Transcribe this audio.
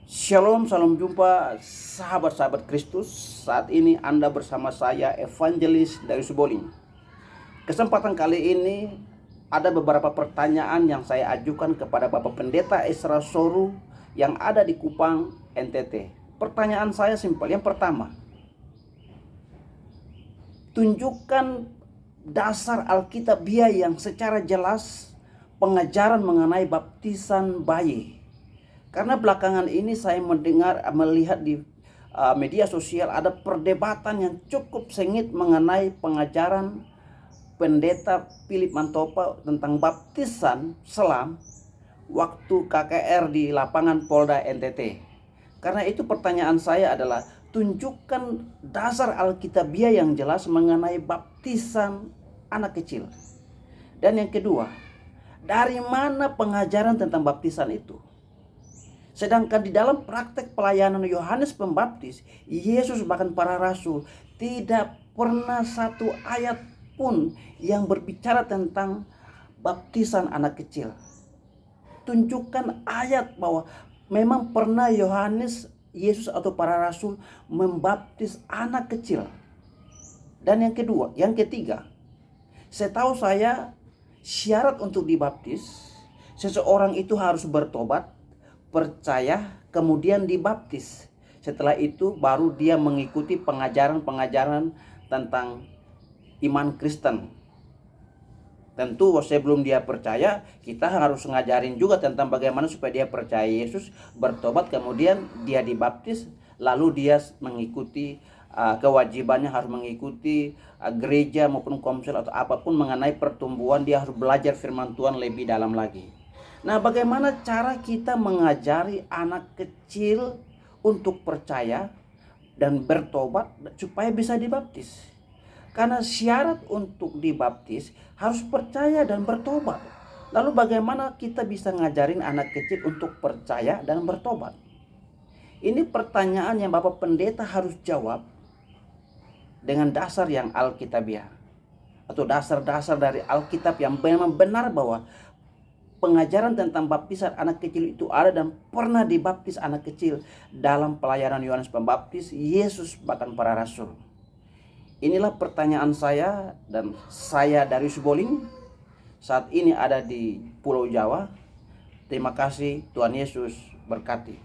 Shalom, salam jumpa sahabat-sahabat Kristus. Saat ini Anda bersama saya Evangelis Darius Boling. Kesempatan kali ini ada beberapa pertanyaan yang saya ajukan kepada Bapak Pendeta Esra Soru yang ada di Kupang, NTT. Pertanyaan saya simpel. Yang pertama, tunjukkan dasar Alkitabiah yang secara jelas pengajaran mengenai baptisan bayi. Karena belakangan ini saya melihat di media sosial ada perdebatan yang cukup sengit mengenai pengajaran Pendeta Philip Mantopa tentang baptisan selam waktu KKR di lapangan Polda NTT. Karena itu pertanyaan saya adalah, tunjukkan dasar Alkitabiah yang jelas mengenai baptisan anak kecil. Dan yang kedua, dari mana pengajaran tentang baptisan itu? Sedangkan di dalam praktek pelayanan Yohanes Pembaptis, Yesus bahkan para rasul tidak pernah satu ayat pun yang berbicara tentang baptisan anak kecil. Tunjukkan ayat bahwa memang pernah Yohanes, Yesus atau para rasul membaptis anak kecil. Dan yang ketiga, setahu saya syarat untuk dibaptis, seseorang itu harus bertobat, percaya, kemudian dibaptis. Setelah itu baru dia mengikuti pengajaran-pengajaran tentang iman Kristen. Tentu sebelum dia percaya, kita harus ngajarin juga tentang bagaimana supaya dia percaya Yesus, bertobat, kemudian dia dibaptis, lalu dia mengikuti kewajibannya, harus mengikuti gereja maupun komsel atau apapun mengenai pertumbuhan. Dia harus belajar firman Tuhan lebih dalam lagi. Nah, bagaimana cara kita mengajari anak kecil untuk percaya dan bertobat supaya bisa dibaptis? Karena syarat untuk dibaptis harus percaya dan bertobat. Lalu bagaimana kita bisa ngajarin anak kecil untuk percaya dan bertobat? Ini pertanyaan yang Bapak Pendeta harus jawab dengan dasar yang Alkitabiah, atau dasar-dasar dari Alkitab yang memang benar bahwa pengajaran tentang baptisan anak kecil itu ada dan pernah dibaptis anak kecil dalam pelayanan Yohanes Pembaptis, Yesus bahkan para rasul. Inilah pertanyaan saya, dan saya Darius Boling saat ini ada di Pulau Jawa. Terima kasih, Tuhan Yesus berkati.